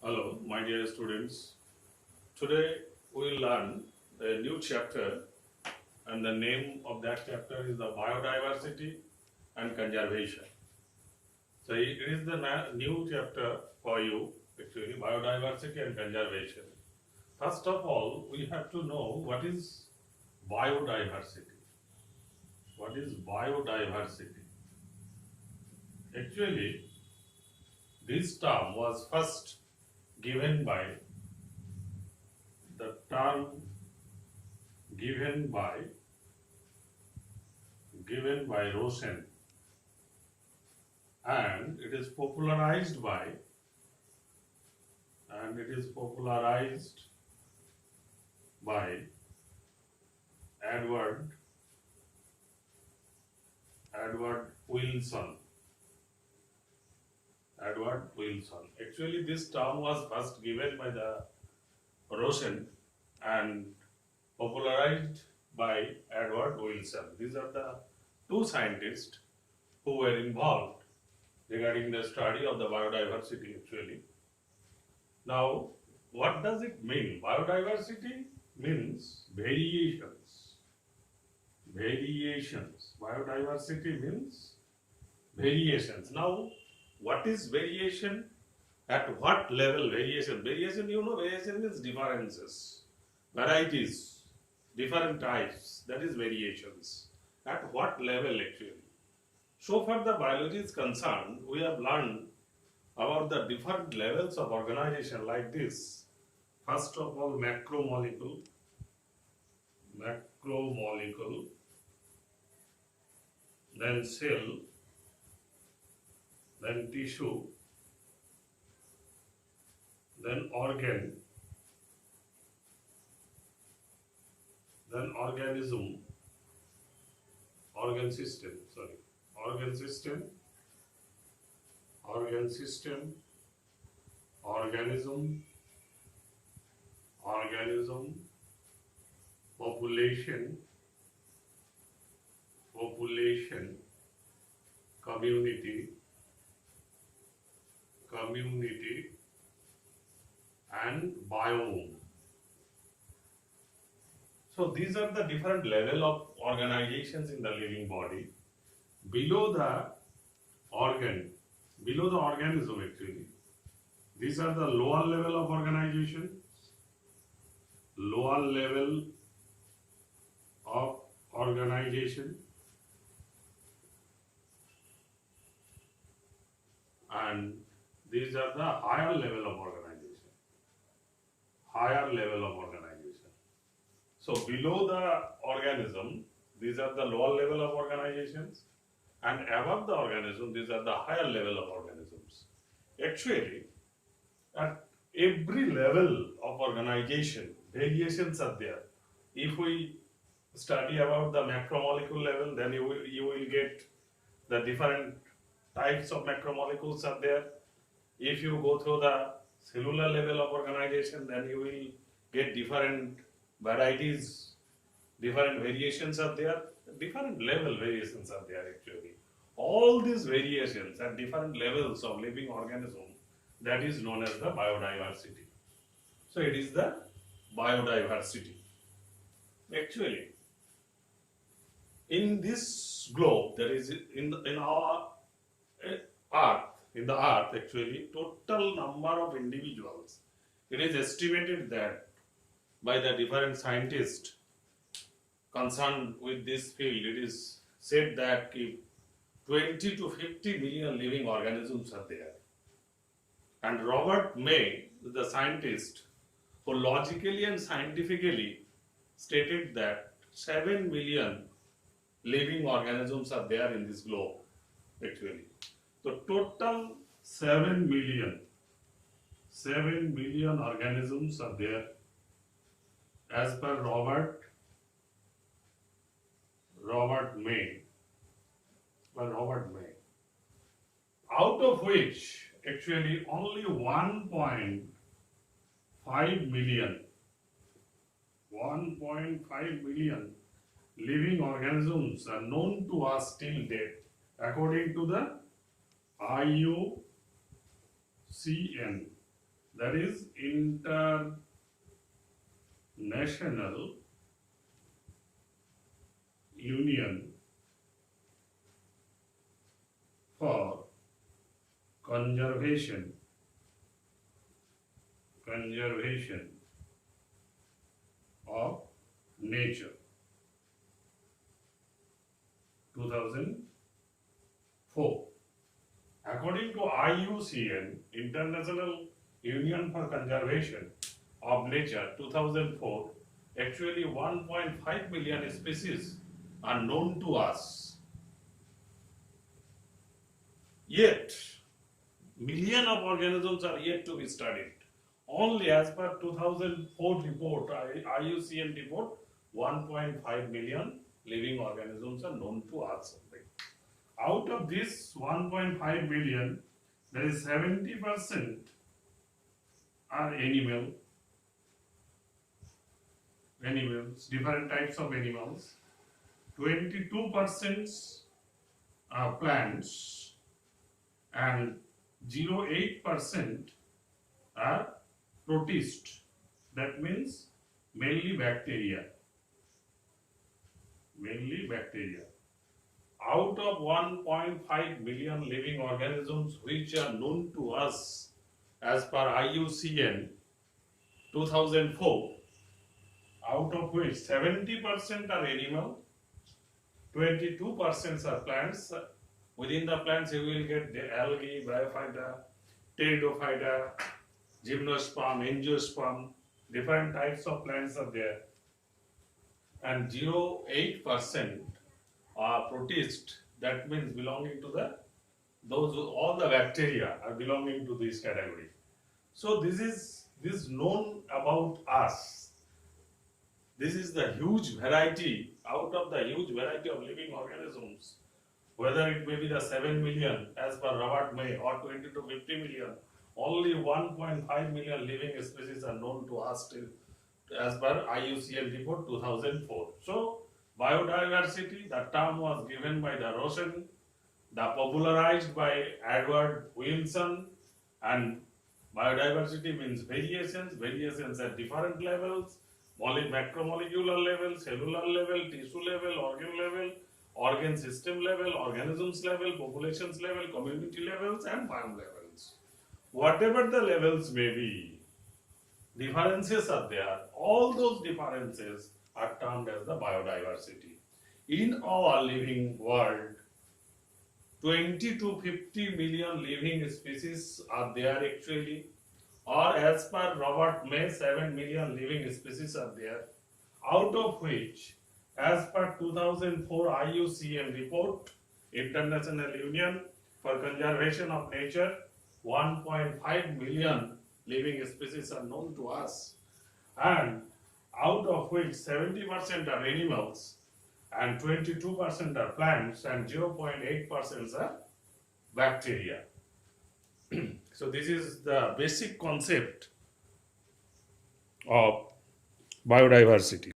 Hello, my dear students. Today we will learn a new chapter, and the name of that chapter is the biodiversity and conservation. So it is the new chapter for you, actually, biodiversity and conservation. First of all, we have to know what is biodiversity. What is biodiversity? Actually, this term was first given by the term given by Rosen, and it is popularized by Edward Wilson. Edward Wilson. Actually, this term was first given by the Rosen and popularized by Edward Wilson. These are the two scientists who were involved regarding the study of the biodiversity actually. Now, what does it mean? Biodiversity means variations. Variations. Biodiversity means variations. Now, what is variation? At what level variation? Variation, variation means differences, varieties, different types. That is variations. At what level actually? So far the biology is concerned, we have learned about the different levels of organization like this. First of all, macromolecule, then cell, then tissue, then organ, then organism, organ system, organism, population, community, and biome. So these are the different level of organizations in the living body. Below the organism actually, these are the lower level of organization, and these are the higher level of organization. So below the organism, these are the lower level of organizations, and above the organism, these are the higher level of organisms. Actually, at every level of organization, variations are there. If we study about the macromolecule level, then you will get the different types of macromolecules are there. If you go through the cellular level of organization, then you will get different varieties, different variations are there, different level variations are there actually. All these variations at different levels of living organism, that is known as the biodiversity. So it is the biodiversity. Actually, in this globe, there is in our earth, in the earth actually, total number of individuals, it is estimated that by the different scientists concerned with this field, it is said that 20 to 50 million living organisms are there. And Robert May, the scientist, who logically and scientifically stated that 7 million living organisms are there in this globe actually. So total 7 million organisms are there as per Robert May. Out of which actually only 1.5 million living organisms are known to us till date, according to the IUCN, that is International Union for Conservation of Nature 2004. According to IUCN, International Union for Conservation of Nature 2004, actually 1.5 million species are known to us. Yet, million of organisms are yet to be studied. Only as per 2004 report, IUCN report, 1.5 million living organisms are known to us. Out of this 1.5 million, there is 70% are animals, different types of animals, 22% are plants, and 0.8% are protists. That means mainly bacteria. Out of 1.5 million living organisms which are known to us as per IUCN 2004, out of which 70% are animal, 22% are plants. Within the plants you will get the algae, bryophyta, pteridophyta, gymnosperm, angiosperm, different types of plants are there. And 0.8% are protist, that means belonging to all the bacteria are belonging to this category. So this is known about us. This is the huge variety, out of the huge variety of living organisms, whether it may be the 7 million as per Robert May or 20 to 50 million, only 1.5 million living species are known to us still as per IUCN report 2004. So biodiversity, the term was given by the Rosen, popularized by Edward Wilson, and biodiversity means variations at different levels, macromolecular level, cellular level, tissue level, organ system level, organisms level, populations level, community levels, and biome levels. Whatever the levels may be, differences are there. All those differences are termed as the biodiversity. In our living world, 20 to 50 million living species are there actually, or as per Robert May, 7 million living species are there, out of which, as per 2004 IUCN report, International Union for Conservation of Nature, 1.5 million living species are known to us, and out of which 70% are animals, and 22% are plants, and 0.8% are bacteria. So this is the basic concept of biodiversity.